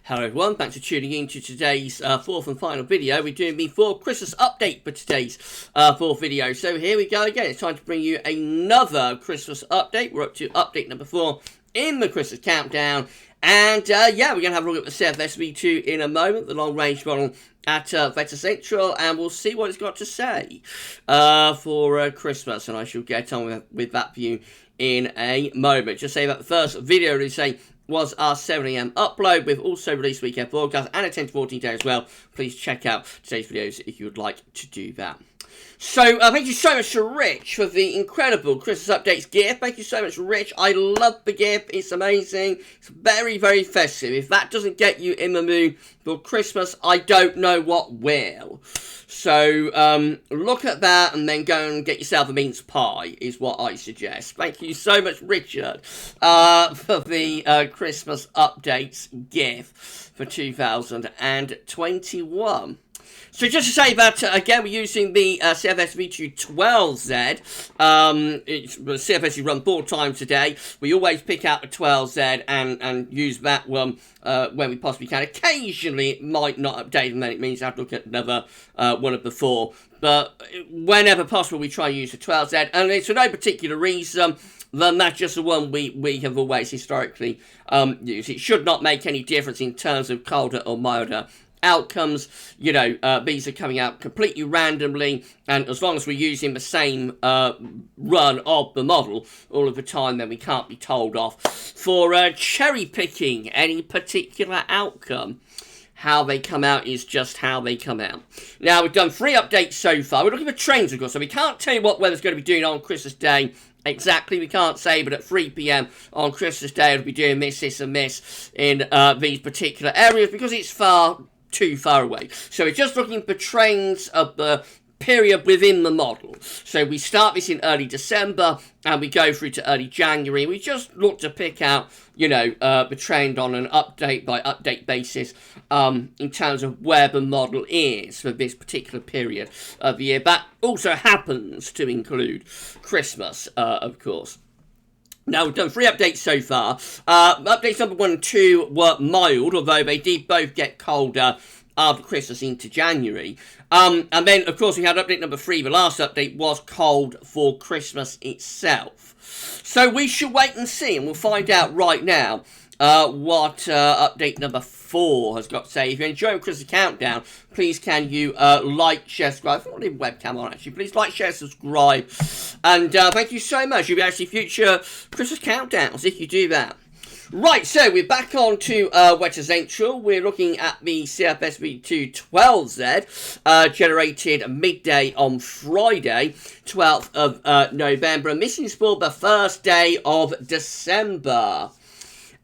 Hello everyone, thanks for tuning in to today's fourth and final video. We're doing the Christmas update for today's fourth video. So here we go again, it's time to bring you another Christmas update. We're up to update number 4 in the Christmas Countdown. And yeah, we're going to have a look at the CFSV2 in a moment, the long range model at Veta Central, and we'll see what it's got to say for Christmas. And I shall get on with that for you in a moment. Just say that the first video to say was our 7 AM upload. We've also released weekend forecast and a 10 to 14 day as well. Please check out today's videos if you would like to do that. So, thank you so much to Rich for the incredible Christmas updates gift. Thank you so much, Rich. I love the gift. It's amazing. It's very, very festive. If that doesn't get you in the mood for Christmas, I don't know what will. So, look at that and then go and get yourself a mince pie is what I suggest. Thank you so much, Richard, for the Christmas updates gift for 2021. So just to say that, again, we're using the CFSV2 12Z. CFS run 4 times a day. We always pick out the 12Z and use that one when we possibly can. Occasionally, it might not update, and then it means I have to look at another one of the 4. But whenever possible, we try and use the 12Z. And it's for no particular reason than that's just the one we have always historically used. It should not make any difference in terms of colder or milder outcomes. You know, these are coming out completely randomly, and as long as we're using the same run of the model all of the time, then we can't be told off for cherry picking any particular outcome. How they come out is just how they come out. Now, we've done 3 updates so far. We're looking for trains, of course, so we can't tell you what weather's going to be doing on Christmas Day. Exactly, we can't say, but at 3 PM on Christmas Day, it'll be doing this, and this in these particular areas because it's too far away. So we're just looking for trains of the period within the model. So we start this in early December and we go through to early January. We just look to pick out, you know, the trend on an update by update basis in terms of where the model is for this particular period of the year. That also happens to include Christmas, of course. Now, we've done 3 updates so far. Updates number 1 and 2 were mild, although they did both get colder after Christmas into January. And then, of course, we had update number 3. The last update was cold for Christmas itself. So we should wait and see, and we'll find out right now what update number 4 has got to say. If you're enjoying Christmas Countdown, please can you like, share, subscribe. I don't leave the webcam on, actually. Please like, share, subscribe. And thank you so much. You'll be actually future Christmas Countdowns if you do that. Right, so we're back on to Veta Central. We're looking at the CFSV2 12Z, generated midday on Friday, 12th of November. And this is for the first day of December.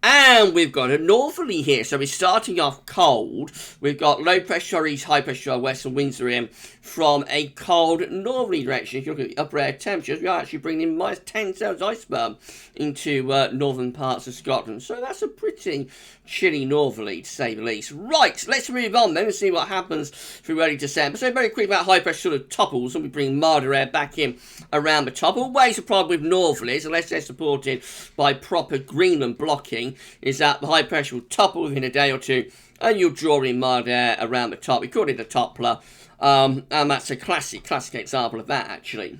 And we've got a northerly here, so we're starting off cold. We've got low pressure east, high pressure west, and winds are in from a cold northerly direction. If you look at the upper air temperatures, we are actually bringing in minus 10 Celsius iceberg into northern parts of Scotland. So that's a pretty chilly northerly, to say the least. Right, let's move on then and see what happens through early December. So very quick about high pressure sort of topples, and we bring milder air back in around the top. Always a problem with northerlies, unless they're supported by proper Greenland blocking, is that the high pressure will topple within a day or two, and you'll draw in mild air around the top. We call it a toppler, and that's a classic example of that, actually.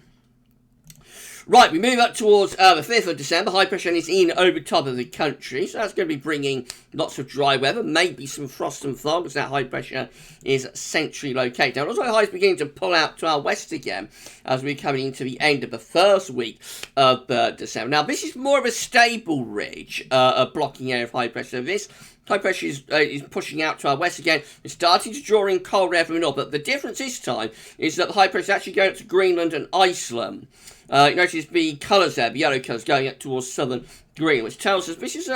Right, we move up towards the 5th of December. High pressure is in over top of the country, so that's going to be bringing lots of dry weather, maybe some frost and fog, because that high pressure is centrally located. Now, also high is beginning to pull out to our west again as we're coming into the end of the first week of December. Now, this is more of a stable ridge, a blocking area of high pressure. This high pressure is pushing out to our west again. It's starting to draw in cold air from the north, but the difference this time is that the high pressure is actually going up to Greenland and Iceland. You notice the colours there, the yellow colours going up towards southern Greenland, which tells us this is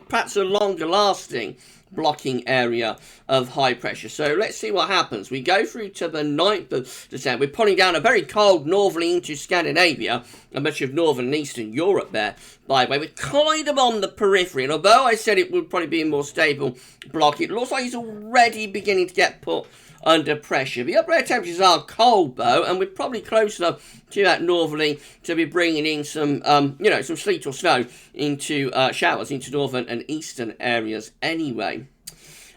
perhaps a longer lasting blocking area of high pressure. So let's see what happens. We go through to the 9th of December. We're pulling down a very cold northerly into Scandinavia and much of northern and eastern Europe there, by the way. We're kind of on the periphery, and although I said it would probably be a more stable block, it looks like it's already beginning to get put under pressure. The upper air temperatures are cold though, and we're probably close enough to that northerly to be bringing in some, some sleet or snow into showers into northern and eastern areas anyway.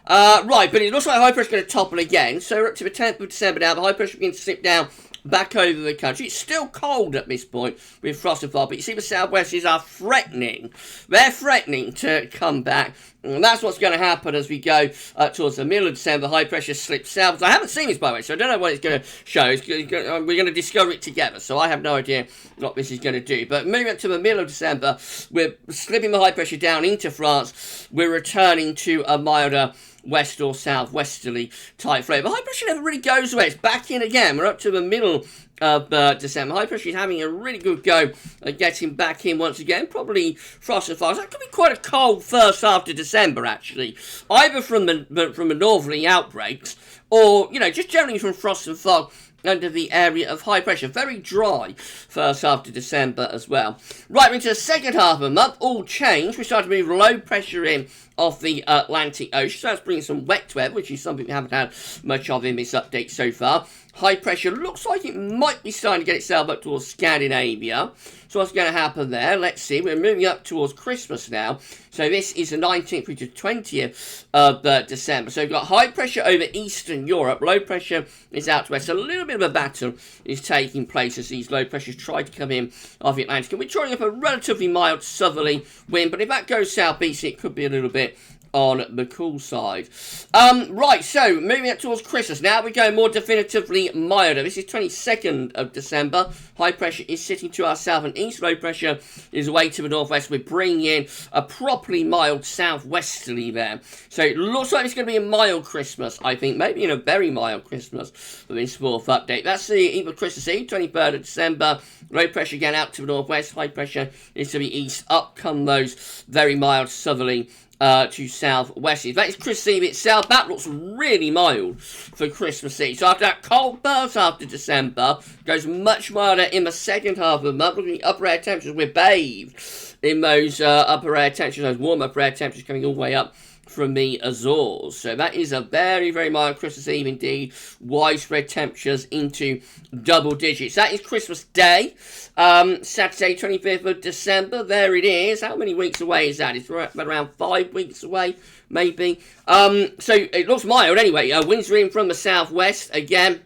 Right, but it looks like high pressure is going to topple again. So we're up to the 10th of December now. The high pressure begins to slip down back over the country. It's still cold at this point with frost and fog, but you see the southwesters are threatening. They're threatening to come back. And that's what's going to happen as we go towards the middle of December. High pressure slips south. I haven't seen this, by the way, so I don't know what it's going to show. We're going to discover it together, so I have no idea what this is going to do. But moving up to the middle of December, we're slipping the high pressure down into France. We're returning to a milder west or southwesterly type flow. But high pressure never really goes away. It's back in again. We're up to the middle of December. High pressure is having a really good go at getting back in once again. Probably frost and fog. That could be quite a cold first half of December, actually. Either from the northerly outbreaks or, just generally from frost and fog under the area of high pressure. Very dry first half of December as well. Right, into the second half of the month, all change. We start to move low pressure in off the Atlantic Ocean. So that's bringing some wet weather, which is something we haven't had much of in this update so far. High pressure looks like it might be starting to get itself up towards Scandinavia. So what's going to happen there? Let's see. We're moving up towards Christmas now. So this is the 19th through to 20th of December. So we've got high pressure over Eastern Europe. Low pressure is out to west. So a little bit of a battle is taking place as these low pressures try to come in off the Atlantic. And we're trying up a relatively mild southerly wind. But if that goes southeast, it could be a little bit on the cool side. Right, so moving up towards Christmas. Now we're going more definitively milder. This is 22nd of December. High pressure is sitting to our south and east. Low pressure is away to the northwest. We're bringing in a properly mild southwesterly there. So it looks like it's going to be a mild Christmas, I think. Maybe in a very mild Christmas for this fourth update. That's the eve of Christmas Eve, 23rd of December. Low pressure again out to the northwest. High pressure is to the east. Up come those very mild southerly to southwest. That is Christmas Eve itself. That looks really mild for Christmas Eve. So after that cold burst after December, goes much milder in the second half of the month. Looking at upper air temperatures, we're bathed in those upper air temperatures, those warm upper air temperatures coming all the way up from the Azores. So that is a very, very mild Christmas Eve indeed. Widespread temperatures into double digits. That is Christmas Day, Saturday 25th of December. There it is. How many weeks away is that? It's around 5 weeks away, maybe. So it looks mild anyway. Winds are in from the southwest again,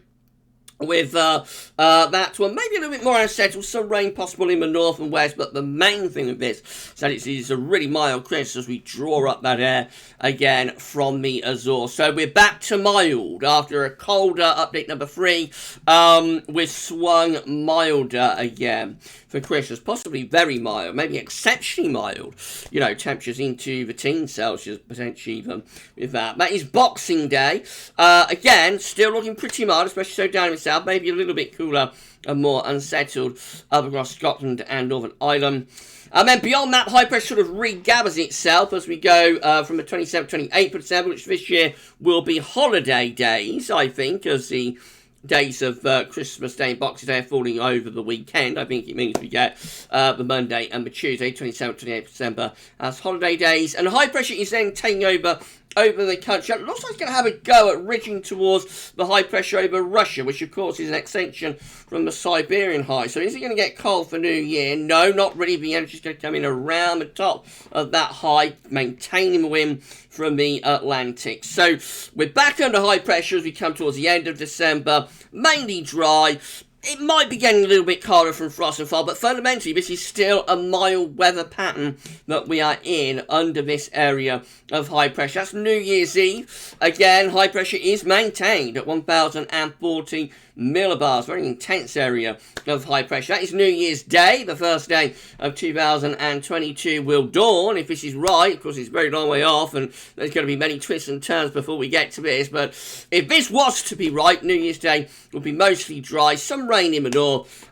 with that one maybe a little bit more unsettled, some rain possible in the north and west, but the main thing of this is that it's a really mild Christmas as we draw up that air again from the Azores. So we're back to mild after a colder update number 3. We're swung milder again for Christmas, possibly very mild, maybe exceptionally mild, temperatures into the teens Celsius potentially even with that. That is Boxing Day. Again, still looking pretty mild, especially so down in the south, maybe a little bit cooler and more unsettled up across Scotland and Northern Ireland. And then beyond that, high pressure sort of regathers itself as we go from the 27th, 28th of December, which this year will be holiday days, I think, as the days of Christmas Day and Boxing Day are falling over the weekend. I think it means we get the Monday and the Tuesday, 27th, 28th of December, as holiday days. And high pressure is then taking over the country. It looks like it's going to have a go at ridging towards the high pressure over Russia, which of course is an extension from the Siberian high. So is it going to get cold for New Year? No, not really. The energy is going to come in around the top of that high, maintaining the wind from the Atlantic. So we're back under high pressure as we come towards the end of December. Mainly dry. It might be getting a little bit colder from frost and fog, but fundamentally this is still a mild weather pattern that we are in under this area of high pressure. That's New Year's Eve. Again, high pressure is maintained at 1,040 millibars. Very intense area of high pressure. That is New Year's Day. The first day of 2022 will dawn. If this is right, of course it's a very long way off and there's going to be many twists and turns before we get to this, but if this was to be right, New Year's Day will be mostly dry, some rain in the north,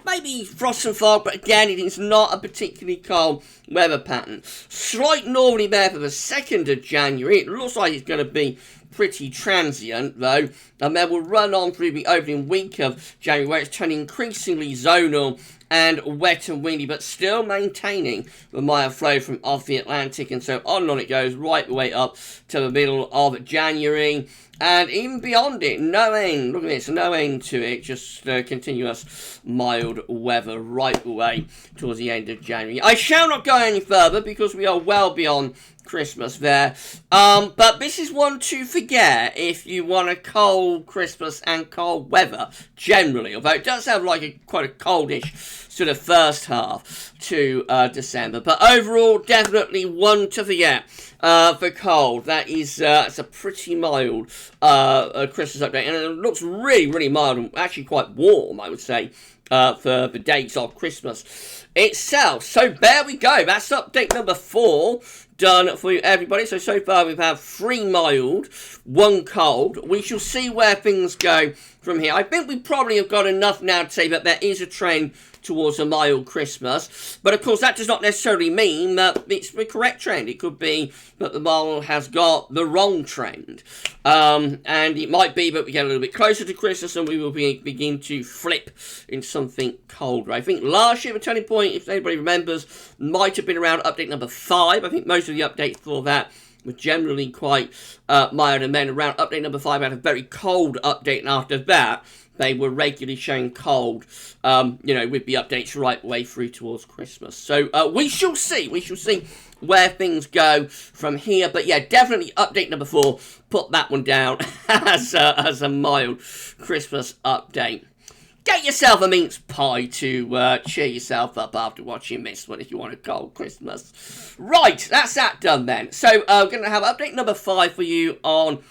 maybe frost and fog, but again it is not a particularly cold weather pattern. Slight northerly there for the 2nd of January. It looks like it's going to be pretty transient though, and then we'll run on through the opening week of January where it's turning increasingly zonal and wet and windy, but still maintaining the mild flow from off the Atlantic, and so on and on it goes right the way up to the middle of January. And even beyond it, no end. Look at this, no end to it. Just continuous mild weather right away towards the end of January. I shall not go any further because we are well beyond Christmas there. But this is one to forget if you want a cold Christmas and cold weather generally. Although it does have like quite a coldish sort of first half to December. But overall, definitely one to forget for cold. That is it's a pretty mild Christmas update, and it looks really, really mild and actually quite warm, I would say, for the dates of Christmas itself. So there we go. That's update number 4 done for you, everybody. So far we've had 3 mild, 1 cold. We shall see where things go from here. I think we probably have got enough now to say that there is a trend towards a mild Christmas. But of course, that does not necessarily mean that it's the correct trend. It could be that the model has got the wrong trend. And it might be that we get a little bit closer to Christmas and we will begin to flip in something colder. I think last year the turning point, if anybody remembers, might have been around update number 5. I think most of the updates for that were generally quite mild, and then around update number 5 had a very cold update, and after that they were regularly showing cold, you know, with the updates right way through towards Christmas. So we shall see where things go from here. But yeah, definitely update number 4, put that one down as a mild Christmas update. Get yourself a mince pie to cheer yourself up after watching this one if you want a cold Christmas. Right, that's that done then. So we're going to have update number 5 for you on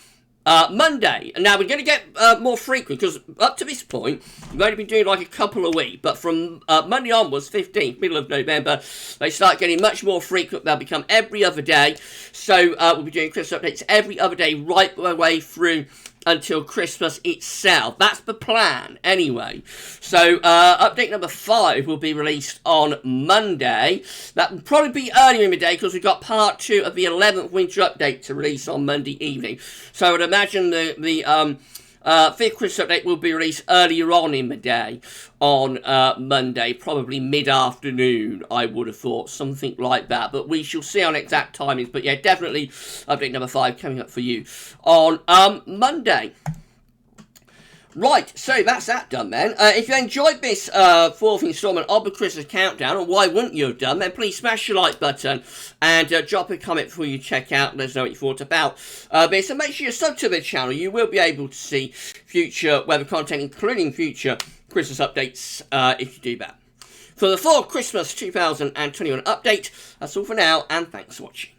Monday. And now we're going to get more frequent, because up to this point, we've only been doing like a couple a week. But from Monday onwards, 15th, middle of November, they start getting much more frequent. They'll become every other day. So we'll be doing Christmas updates every other day right the way through until Christmas itself. That's the plan, anyway. So, update number 5 will be released on Monday. That will probably be earlier in the day, because we've got part 2 of the 11th winter update to release on Monday evening. So, I would imagine the 5th Christmas update will be released earlier on in the day on Monday, probably mid-afternoon, I would have thought, something like that. But we shall see on exact timings. But yeah, definitely update number 5 coming up for you on Monday. Right, so that's that done then. If you enjoyed this 4th instalment of the Christmas Countdown, and why wouldn't you have done, then please smash the like button and drop a comment before you check out and let us know what you thought about this. And make sure you sub to the channel. You will be able to see future weather content, including future Christmas updates, if you do that. For the 4th Christmas 2021 update, that's all for now, and thanks for watching.